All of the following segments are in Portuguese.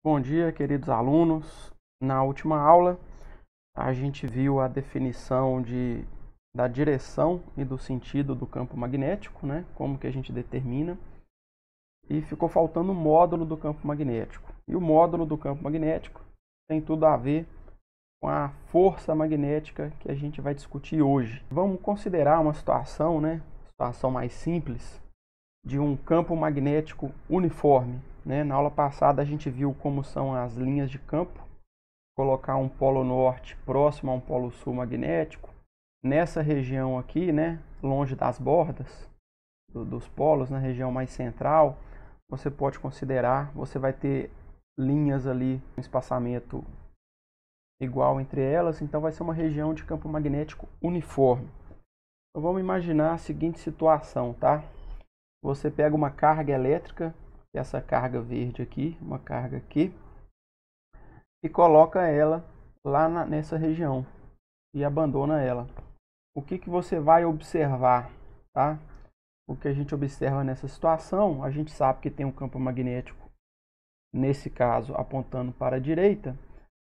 Bom dia, queridos alunos. Na última aula, a gente viu a definição da direção e do sentido do campo magnético, né? Como que a gente determina. E ficou faltando o módulo do campo magnético. E o módulo do campo magnético tem tudo a ver com a força magnética que a gente vai discutir hoje. Vamos considerar uma situação, né? Situação mais simples, de um campo magnético uniforme. Na aula passada a gente viu como são as linhas de campo, colocar um polo norte próximo a um polo sul magnético. Nessa região aqui, longe das bordas dos polos, na região mais central, você pode considerar, você vai ter linhas ali, um espaçamento igual entre elas, então vai ser uma região de campo magnético uniforme. Então vamos imaginar a seguinte situação, tá? Você pega uma carga elétrica, essa carga verde aqui, uma carga aqui, e coloca ela lá nessa região e abandona ela. O que você vai observar, tá? O que a gente observa nessa situação, a gente sabe que tem um campo magnético, nesse caso, apontando para a direita,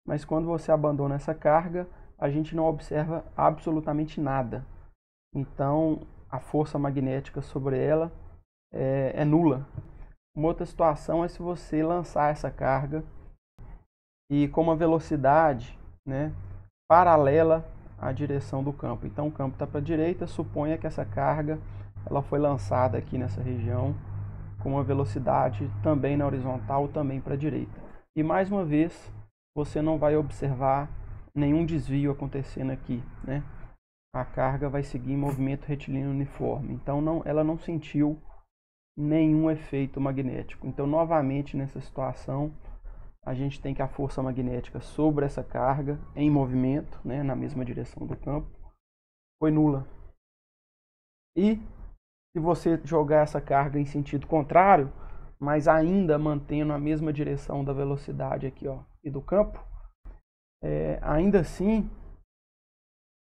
mas quando você abandona essa carga, a gente não observa absolutamente nada. Então, a força magnética sobre ela é nula. Uma outra situação é se você lançar essa carga e com uma velocidade paralela à direção do campo. Então o campo está para a direita, suponha que essa carga ela foi lançada aqui nessa região com uma velocidade também na horizontal, também para a direita. E mais uma vez, você não vai observar nenhum desvio acontecendo aqui, A carga vai seguir em movimento retilíneo uniforme. Então ela não sentiu nenhum efeito magnético. Então, novamente, nessa situação, a gente tem que a força magnética sobre essa carga em movimento, na mesma direção do campo, foi nula. E se você jogar essa carga em sentido contrário, mas ainda mantendo a mesma direção da velocidade aqui, e do campo, ainda assim,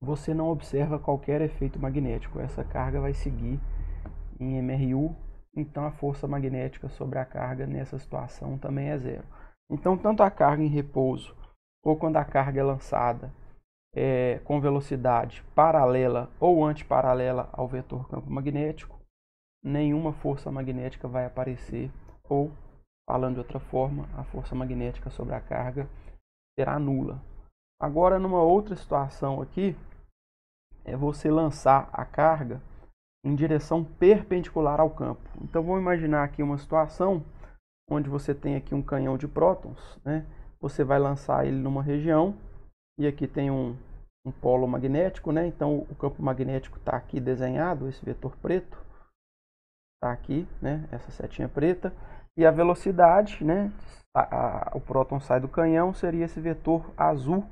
você não observa qualquer efeito magnético. Essa carga vai seguir em MRU. Então a força magnética sobre a carga nessa situação também é zero. Então tanto a carga em repouso ou quando a carga é lançada com velocidade paralela ou antiparalela ao vetor campo magnético, nenhuma força magnética vai aparecer, ou, falando de outra forma, a força magnética sobre a carga será nula. Agora, numa outra situação aqui, é você lançar a carga em direção perpendicular ao campo. Então vamos imaginar aqui uma situação onde você tem aqui um canhão de prótons, Você vai lançar ele numa região e aqui tem um polo magnético, Então o campo magnético está aqui desenhado, esse vetor preto está aqui, Essa setinha preta, e a velocidade, o próton sai do canhão, seria esse vetor azul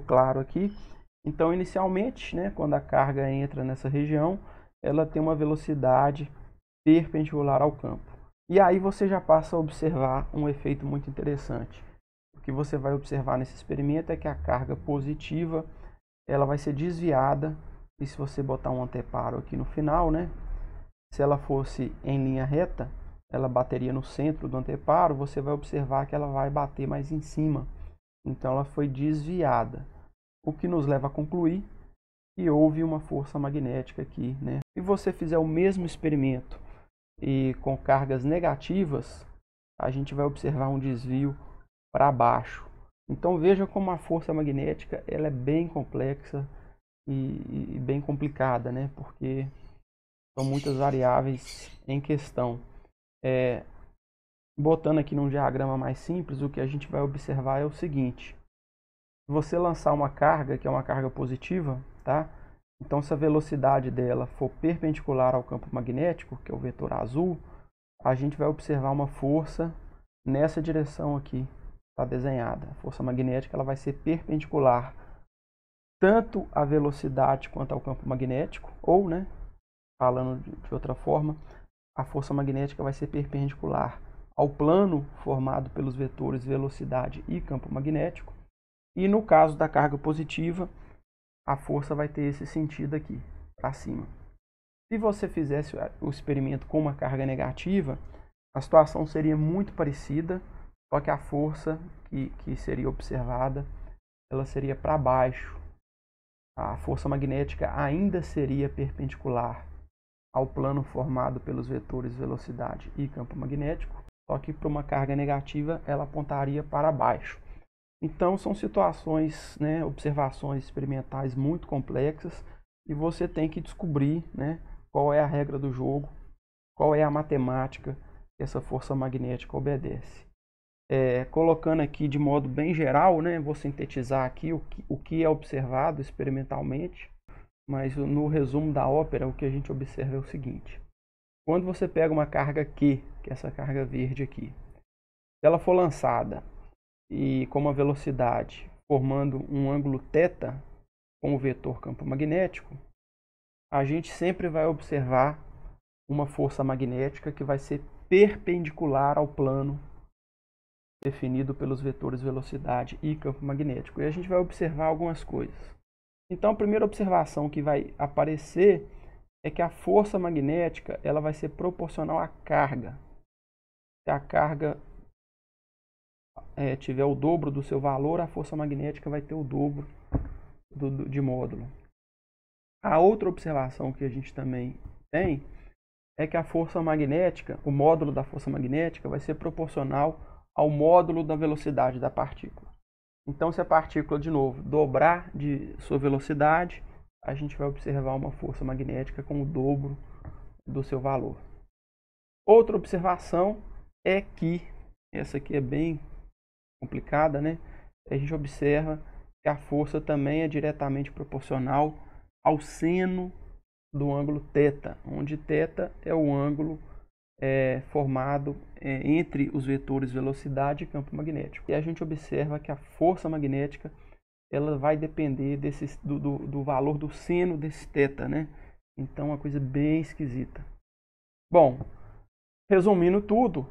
claro aqui. Então inicialmente, quando a carga entra nessa região, ela tem uma velocidade perpendicular ao campo. E aí você já passa a observar um efeito muito interessante. O que você vai observar nesse experimento é que a carga positiva ela vai ser desviada. E se você botar um anteparo aqui no final, se ela fosse em linha reta, ela bateria no centro do anteparo, você vai observar que ela vai bater mais em cima. Então ela foi desviada. O que nos leva a concluir que houve uma força magnética aqui, Se você fizer o mesmo experimento e com cargas negativas, a gente vai observar um desvio para baixo. Então veja como a força magnética ela é bem complexa e bem complicada, Porque são muitas variáveis em questão. Botando aqui num diagrama mais simples, o que a gente vai observar é o seguinte: se você lançar uma carga, que é uma carga positiva, tá? Então, se a velocidade dela for perpendicular ao campo magnético, que é o vetor azul, a gente vai observar uma força nessa direção aqui, está desenhada. A força magnética ela vai ser perpendicular tanto à velocidade quanto ao campo magnético, ou, falando de outra forma, a força magnética vai ser perpendicular ao plano formado pelos vetores velocidade e campo magnético. E no caso da carga positiva, a força vai ter esse sentido aqui, para cima. Se você fizesse o experimento com uma carga negativa, a situação seria muito parecida, só que a força que seria observada, ela seria para baixo. A força magnética ainda seria perpendicular ao plano formado pelos vetores velocidade e campo magnético, só que para uma carga negativa ela apontaria para baixo. Então são situações, né, observações experimentais muito complexas e você tem que descobrir, né, qual é a regra do jogo, qual é a matemática que essa força magnética obedece. Colocando aqui de modo bem geral, né, vou sintetizar aqui o que é observado experimentalmente, mas no resumo da ópera o que a gente observa é o seguinte: quando você pega uma carga Q, que é essa carga verde aqui, se ela for lançada e com uma velocidade formando um ângulo θ com o vetor campo magnético, a gente sempre vai observar uma força magnética que vai ser perpendicular ao plano definido pelos vetores velocidade e campo magnético. E a gente vai observar algumas coisas. Então, a primeira observação que vai aparecer é que a força magnética ela vai ser proporcional à carga. Se a carga tiver o dobro do seu valor, a força magnética vai ter o dobro de módulo. A outra observação que a gente também tem é que a força magnética, o módulo da força magnética vai ser proporcional ao módulo da velocidade da partícula. Então, se a partícula, de novo, dobrar de sua velocidade, a gente vai observar uma força magnética com o dobro do seu valor. Outra observação é que, essa aqui é bem complicada, né? A gente observa que a força também é diretamente proporcional ao seno do ângulo θ, onde θ é o ângulo formado entre os vetores velocidade e campo magnético. E a gente observa que a força magnética ela vai depender do valor do seno desse θ, né? Então, uma coisa bem esquisita. Bom, resumindo tudo,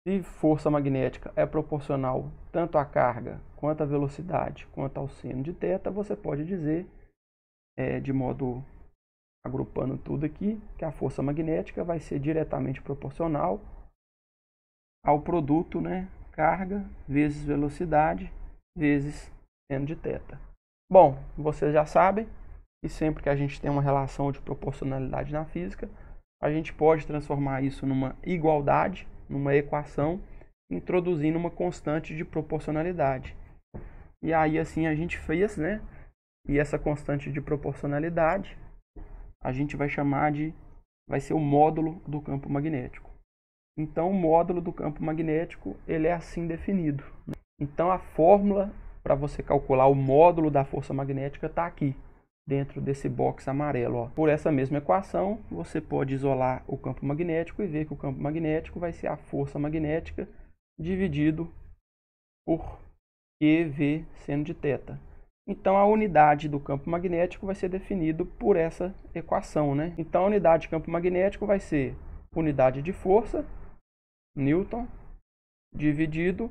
se força magnética é proporcional tanto à carga, quanto à velocidade, quanto ao seno de θ, você pode dizer, de modo agrupando tudo aqui, que a força magnética vai ser diretamente proporcional ao produto, né, carga vezes velocidade vezes seno de θ. Bom, vocês já sabem que sempre que a gente tem uma relação de proporcionalidade na física, a gente pode transformar isso numa igualdade, numa equação, introduzindo uma constante de proporcionalidade. E aí assim a gente fez, né? E essa constante de proporcionalidade a gente vai chamar vai ser o módulo do campo magnético. Então, o módulo do campo magnético, ele é assim definido. Então, a fórmula para você calcular o módulo da força magnética está aqui, dentro desse box amarelo. Ó. Por essa mesma equação, você pode isolar o campo magnético e ver que o campo magnético vai ser a força magnética dividido por QV seno de θ. Então, a unidade do campo magnético vai ser definido por essa equação, né? Então, a unidade de campo magnético vai ser unidade de força, Newton, dividido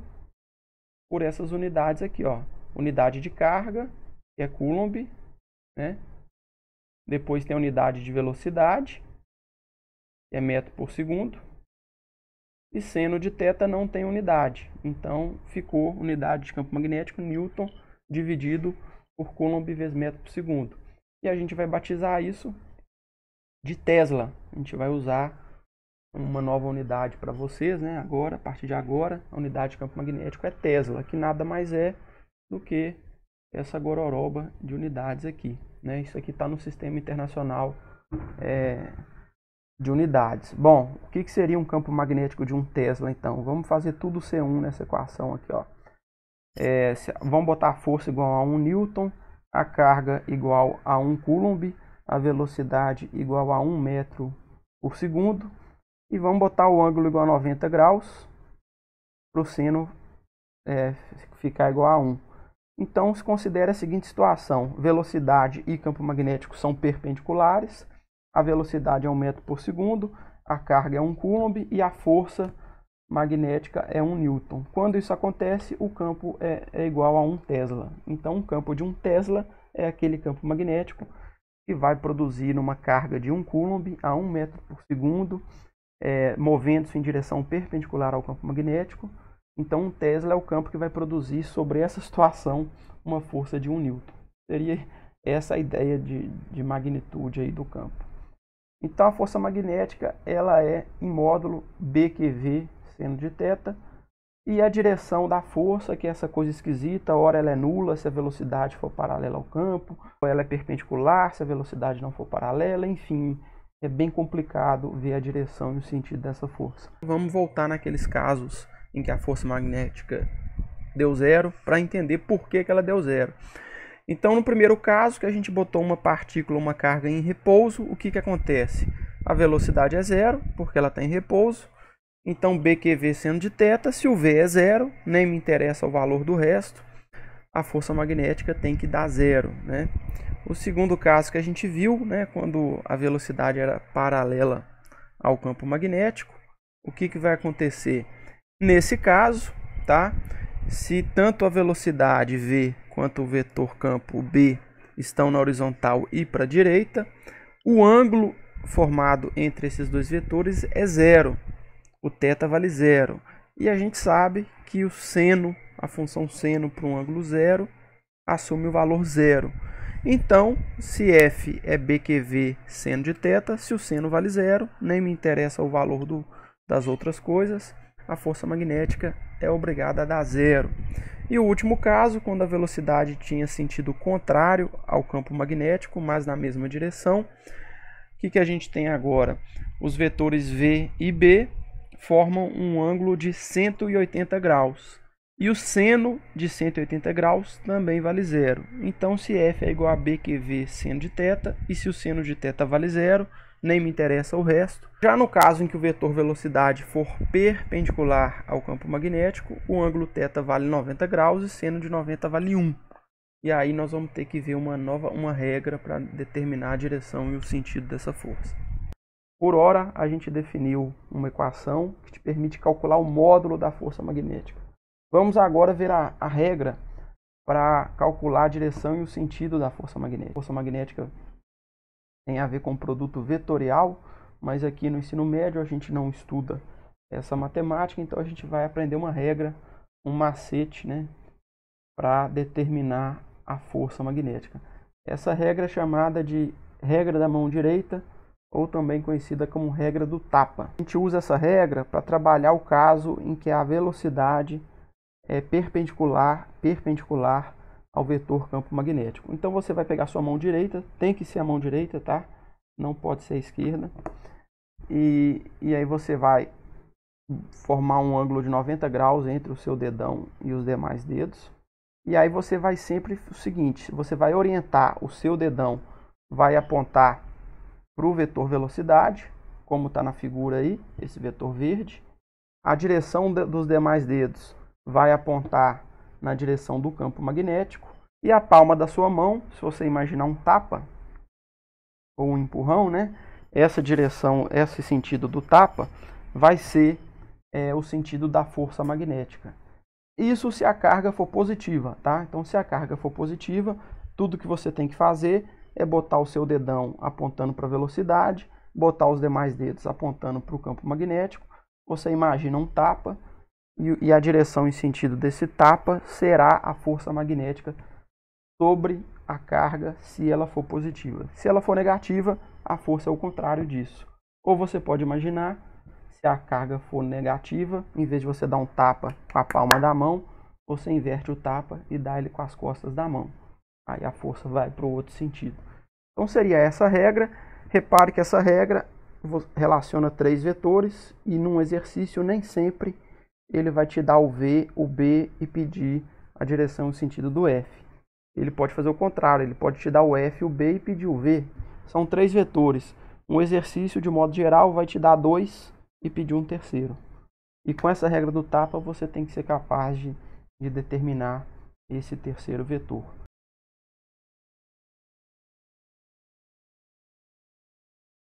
por essas unidades aqui, ó. Unidade de carga, que é Coulomb, né? Depois tem a unidade de velocidade, que é metro por segundo. E seno de θ não tem unidade. Então, ficou unidade de campo magnético, Newton, dividido por Coulomb vezes metro por segundo. E a gente vai batizar isso de Tesla. A gente vai usar uma nova unidade para vocês, né? Agora, a partir de agora, a unidade de campo magnético é Tesla, que nada mais é do que essa gororoba de unidades aqui, né? Isso aqui está no Sistema Internacional de Unidades. Bom, o que seria um campo magnético de 1 Tesla, então? Vamos fazer tudo C1 nessa equação aqui, ó. Vamos botar a força igual a 1 Newton, a carga igual a 1 Coulomb, a velocidade igual a 1 metro por segundo, e vamos botar o ângulo igual a 90 graus, para o seno ficar igual a 1. Então, se considera a seguinte situação: velocidade e campo magnético são perpendiculares, a velocidade é 1 metro por segundo, a carga é 1 Coulomb e a força magnética é 1 Newton. Quando isso acontece, o campo é igual a 1 Tesla. Então, um campo de 1 Tesla é aquele campo magnético que vai produzir uma carga de 1 Coulomb a 1 metro por segundo, movendo-se em direção perpendicular ao campo magnético, Então, um Tesla é o campo que vai produzir sobre essa situação uma força de 1 newton. Seria essa a ideia de magnitude aí do campo. Então, a força magnética ela é em módulo BQV seno de θ, e a direção da força, que é essa coisa esquisita, ora ela é nula se a velocidade for paralela ao campo, ou ela é perpendicular se a velocidade não for paralela, enfim, é bem complicado ver a direção e o sentido dessa força. Vamos voltar naqueles casos em que a força magnética deu zero, para entender por que ela deu zero. Então, no primeiro caso, que a gente botou uma partícula, uma carga em repouso, o que acontece? A velocidade é zero, porque ela está em repouso. Então, BQV seno de θ, se o V é zero, nem me interessa o valor do resto, a força magnética tem que dar zero, né? O segundo caso que a gente viu, né, quando a velocidade era paralela ao campo magnético, o que vai acontecer? Nesse caso, tá? Se tanto a velocidade V quanto o vetor campo B estão na horizontal e para a direita, o ângulo formado entre esses dois vetores é zero. O θ vale zero. E a gente sabe que o seno, a função seno para um ângulo zero, assume o valor zero. Então, se f é BQV seno de θ, se o seno vale zero, nem me interessa o valor das outras coisas, a força magnética é obrigada a dar zero. E o último caso, quando a velocidade tinha sentido contrário ao campo magnético, mas na mesma direção, o que a gente tem agora? Os vetores V e B formam um ângulo de 180 graus. E o seno de 180 graus também vale zero. Então, se f é igual a BQV seno de θ, e se o seno de θ vale zero, nem me interessa o resto. Já no caso em que o vetor velocidade for perpendicular ao campo magnético, o ângulo θ vale 90 graus e seno de 90 vale 1. E aí nós vamos ter que ver uma regra para determinar a direção e o sentido dessa força. Por hora, a gente definiu uma equação que te permite calcular o módulo da força magnética. Vamos agora ver a regra para calcular a direção e o sentido da força magnética. A força magnética tem a ver com o produto vetorial, mas aqui no ensino médio a gente não estuda essa matemática, então a gente vai aprender uma regra, um macete, né, para determinar a força magnética. Essa regra é chamada de regra da mão direita, ou também conhecida como regra do tapa. A gente usa essa regra para trabalhar o caso em que a velocidade é perpendicular ao vetor campo magnético. Então você vai pegar sua mão direita, tem que ser a mão direita, tá? Não pode ser a esquerda. E aí você vai formar um ângulo de 90 graus entre o seu dedão e os demais dedos. E aí você vai sempre o seguinte, você vai orientar o seu dedão, vai apontar para o vetor velocidade, como está na figura aí, esse vetor verde. A direção dos demais dedos vai apontar na direção do campo magnético. E a palma da sua mão, se você imaginar um tapa ou um empurrão, né? Essa direção, esse sentido do tapa, vai ser o sentido da força magnética. Isso se a carga for positiva, tá? Então, se a carga for positiva, tudo que você tem que fazer é botar o seu dedão apontando para a velocidade, botar os demais dedos apontando para o campo magnético. Você imagina um tapa e a direção e sentido desse tapa será a força magnética sobre a carga se ela for positiva. Se ela for negativa, a força é o contrário disso. Ou você pode imaginar, se a carga for negativa, em vez de você dar um tapa com a palma da mão, você inverte o tapa e dá ele com as costas da mão. Aí a força vai para o outro sentido. Então seria essa regra. Repare que essa regra relaciona 3 vetores e num exercício nem sempre ele vai te dar o V, o B e pedir a direção e o sentido do F. Ele pode fazer o contrário, ele pode te dar o F, o B e pedir o V. São 3 vetores. Um exercício, de modo geral, vai te dar 2 e pedir um terceiro. E com essa regra do tapa, você tem que ser capaz de determinar esse terceiro vetor.